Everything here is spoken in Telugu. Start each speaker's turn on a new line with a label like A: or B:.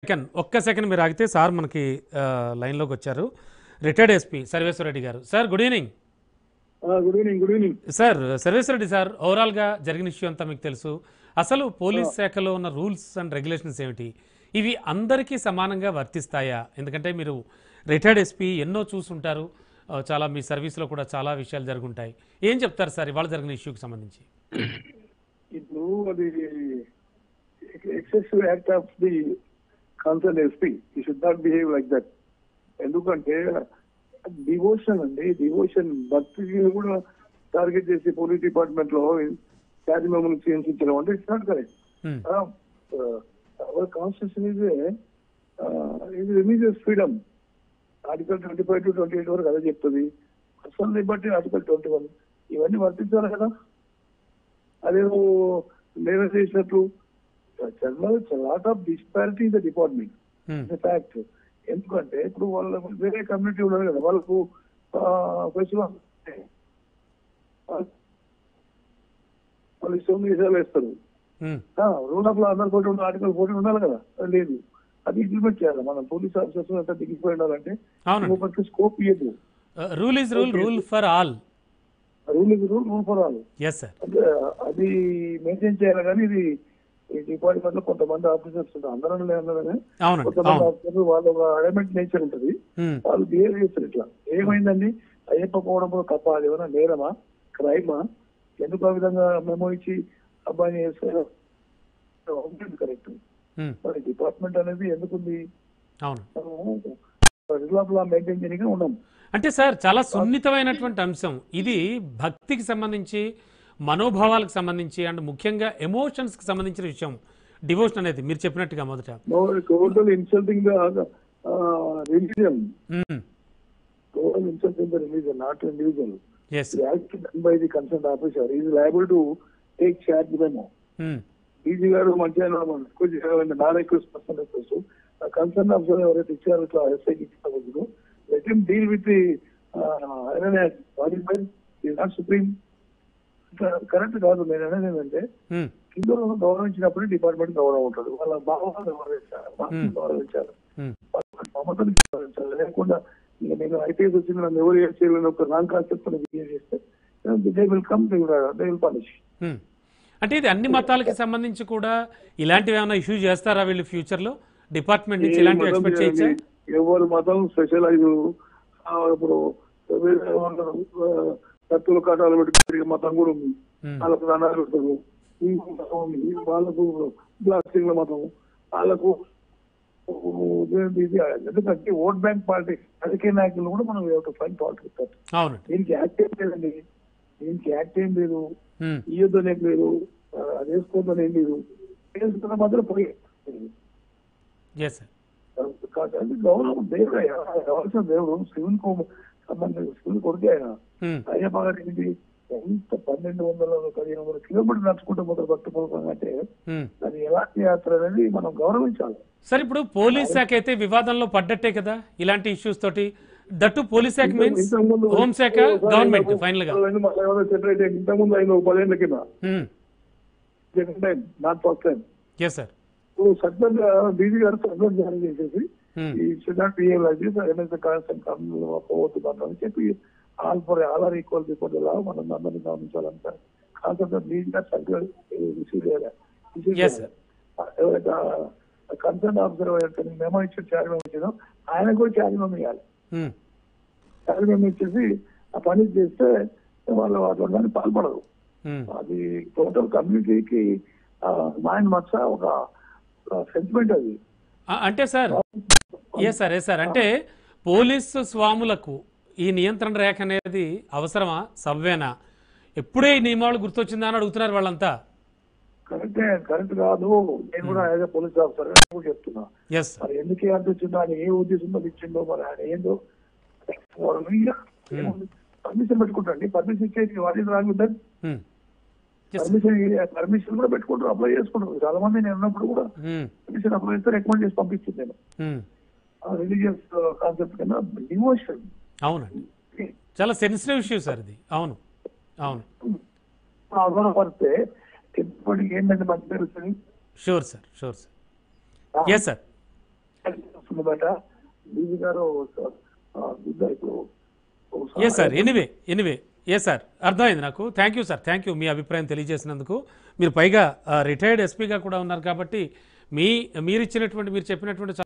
A: ఒక్క సెకండ్ మీరు ఆగితే సార్ మనకి లైన్లోకి వచ్చారు. రిటైర్డ్ ఎస్పీ సర్వేశ్వర రెడ్డి గారు. Sir good evening.
B: Good evening
A: sir Sarveswara Reddy sir, ఓవరాల్గా జరిగిన ఇష్యూ అంతా మీకు తెలుసు. అసలు పోలీస్ శాఖలో ఉన్న రూల్స్ అండ్ రెగ్యులేషన్స్ ఏమిటి? ఇవి అందరికీ సమానంగా వర్తిస్తాయా? ఎందుకంటే మీరు రిటైర్డ్ ఎస్పీ, ఎన్నో చూసుంటారు, చాలా మీ సర్వీస్లో కూడా చాలా విషయాలు జరుగుంటాయి. ఏం చెప్తారు సార్ ఇవాళ జరిగిన ఇష్యూకి సంబంధించి?
B: ఇప్పుడు అది excessive act of the concern SP. You should not behave like that. ఎందుకంటే డివోషన్ అండి, డివోషన్ భక్తిని కూడా టార్గెట్ చేసి పోలీస్ డిపార్ట్మెంట్ లో ఛార్జ్ మెమోని చేయించడం అంటే it's not correct. Our constitution ఇది రిలీజియస్ ఫ్రీడమ్. ఆర్టికల్ 25 to 28 వరకు అదే చెప్తుంది. పర్సనల్ లిబర్టీ ఆర్టికల్ 21 ఇవన్నీ వర్తించాలి కదా. అదేదో నేను చేసినట్లు lot of disparity in the department fact. ఎందుకంటే ఇప్పుడు వాళ్ళ వేరే కమ్యూనిటీ ఉన్నారు కదా, వాళ్ళకు ఫెస్టివల్ వాళ్ళు ఇష్టం విషయాలు వేస్తారు. రూల్ ఆఫ్ లా అందరి కోటి ఉన్న ఆర్టికల్ 14 ఉండాలి కదా, లేదు. అది ఇంప్లిమెంట్ చేయాలి. మనం పోలీస్ ఆఫీసర్స్ అంతా దిగిపోయి ఉండాలంటే స్కోప్ ఇయ్యదు.
A: Rule is rule, rule for all.
B: Rule is rule, rule for all. అంటే అది మెయింటైన్ చేయాలి. కానీ ఇది ఈ డిపార్ట్మెంట్ లో కొంతమంది ఆఫీసర్స్ ఉంటారు, అందరం లేదని కొంతమంది ఆఫీసర్స్ వాళ్ళు ఒక అడమెంట్ నేచర్ ఉంటుంది, వాళ్ళు బిహేవ్ చేస్తారు ఇట్లా. ఏమైందండి, అయ్యప్ప పోవడం తప్ప అది ఏమైనా నేరమా, క్రైమా? ఎందుకు ఆ విధంగా మెమో ఇచ్చి అబ్బాయిని చేస్తారు? కరెక్ట్. మరి డిపార్ట్మెంట్ అనేది ఎందుకుంది? మెయింటైన్ చేయడానికి ఉన్నాం.
A: అంటే సార్ చాలా సున్నితమైనటువంటి అంశం ఇది. భక్తికి సంబంధించి, మనోభావాలకు సంబంధించి, అండ్ ముఖ్యంగా ఎమోషన్స్ కి సంబంధించిన విషయం డివోషన్ అనేది మీరు చెప్పినట్టుగా మొదట
B: total insulting the religion. Total insulting the religion, not individual. Act done by the concern officer is liable to take charge memo. DG గారు మంచిగా నా request, personal request, concern officer ఎవరైతే ఇచ్చారో ఇట్లా ఎస్ఐకి ఇచ్చిన let him deal with the not supreme. Correct కాదు. నేను అనేది ఏంటంటే కింద గౌరవించినప్పుడు డిపార్ట్మెంట్ గౌరవం ఉంటుంది. వాళ్ళ భావాలను గౌరవించాలి, మమతను గౌరవించాలి. లేకుండా ఇక నేను ఐపీఎస్ వచ్చింది నన్ను ఎవరు ఏం చేయలేని ఒక రాంగ్ కాన్సెప్ట్ బిహేవ్ చేస్తే they will come, they will punish.
A: అంటే ఇది అన్ని మతాలకి సంబంధించి కూడా ఇలాంటివి ఏమైనా ఇష్యూ చేస్తారా వీళ్ళు ఫ్యూచర్ లో? డిపార్ట్మెంట్ నుంచి ఇలాంటివి ఎక్స్పెక్ట్ చేయొచ్చా?
B: ఎవరు మతం స్పెషలైజ్ ఇప్పుడు కత్తులు కట్టాలు పెట్టి మతం కూడా ఉంది, వాళ్ళకు దండాలు పెడతారు. వాళ్ళకు బ్లాస్టింగ్ల మతం, వాళ్ళకు ఎందుకంటే ఓట్ బ్యాంక్ పార్టీ రాజకీయ నాయకులు కూడా మనం ఫైన్ పాలిటిక్స్. దీనికి యాక్ట్ ఏం లేదండి, దీనికి యాక్ట్ ఏం లేదు, ఇయ్యొద్దని ఏం లేదు, అది వేసుకోవద్దని ఏం లేదు. వేసుకున్న మాత్రం పోయి గౌరవం దేవుడు ఆయన, కావాల్సిన దేవుడు శివుని సంబంధించిన శివుని కొడుకు ఆయన. అయ్యప్ప గారికి ఎంత 1200-1500 కిలోమీటర్లు నడుచుకుంటూ మొదలు భక్తి అంటే అది ఎలాంటి యాత్ర అనేది మనం గౌరవించాలి.
A: సార్ ఇప్పుడు పోలీస్ శాఖ అయితే వివాదంలో పడ్డట్టే కదా ఇలాంటి ఇష్యూస్ తోటి. దట్టు పోలీస్ శాఖ మీన్స్ హోమ్ శాఖ, గవర్నమెంట్ ఫైనల్ గా
B: సెపరేట్. ఇంతకుముందు ఆయన 10 ఏళ్ల కింద, not first time.
A: Yes sir.
B: సర్కార్ డీజీ గారు సర్కార్ జారీ చేసేసి ఈ should not behave like this, పోవద్దు అని చెప్పి all for all are equal before the law మనం అందరినీ గమనించాలంటారు. కాన్సెప్ట్ డీజీ గారు సర్కార్ రిసీవ్ చేయాలి. ఎవరైతే కన్సర్న్ ఆఫీసర్ ఎవరైతే మెమో ఇచ్చి ఛార్జ్ మెమో ఇచ్చిందో ఆయన కూడా ఛార్జ్ మెమో ఇవ్వాలి. ఛార్జ్ మెమో ఇచ్చేసి ఆ పని చేస్తే వాళ్ళు వాటి పాల్పడరు. అది టోటల్ కమ్యూనిటీకి మైండ్ మచ్చ ఒక సెంటిమెంట్ అది.
A: అంటే సార్ సార్ అంటే పోలీసు స్వాములకు ఈ నియంత్రణ రేఖ అనేది అవసరమా, సవ్వేనా? ఎప్పుడే ఈ నియమాలు గుర్తొచ్చిందా అని అడుగుతున్నారు వాళ్ళంతా.
B: కరెక్టే, కరెక్ట్ కాదు. నేను కూడా యాజ్ పోలీస్ ఆఫీసర్ కూడా చెప్తున్నా, మరి ఎందుకు అనిపించిందో, ఆయన ఏ ఉద్దేశంతో ఇచ్చిందో, మరి ఆయన ఏందో పర్మిషన్ పెట్టుకుంటాండి. పర్మిషన్ ఇచ్చేది వాటి రాంగ్ ఉందని పర్మిషన్ కూడా పెట్టుకుంటారు, అప్లై చేసుకుంటారు. చాలా మంది నేను ఉన్నప్పుడు కూడా పర్మిషన్ అప్లై చేస్తే రికమెండ్ చేసి పంపిస్తుంది. నేను రిలీజియస్ కాన్సెప్ట్ కన్నా డివోషన్.
A: అవునండి, చాలా సెన్సిటివ్ ఇష్యూ సార్ ఇది. అవును అవును,
B: అవసరపడితే ఇప్పటికి ఏంటంటే మంచి పేరు.
A: Sure sir, sure sir. Yes sir.
B: ఇబ్బంది పడ్డ బీజీ గారు ఇప్పుడు
A: ఏ సార్ ఎనివే ఏ సార్ అర్థమైంది నాకు. Thank you sir, thank you మీ అభిప్రాయం తెలియజేసినందుకు. మీరు పైగా రిటైర్డ్ ఎస్పీగా కూడా ఉన్నారు కాబట్టి మీరు చెప్పినటువంటి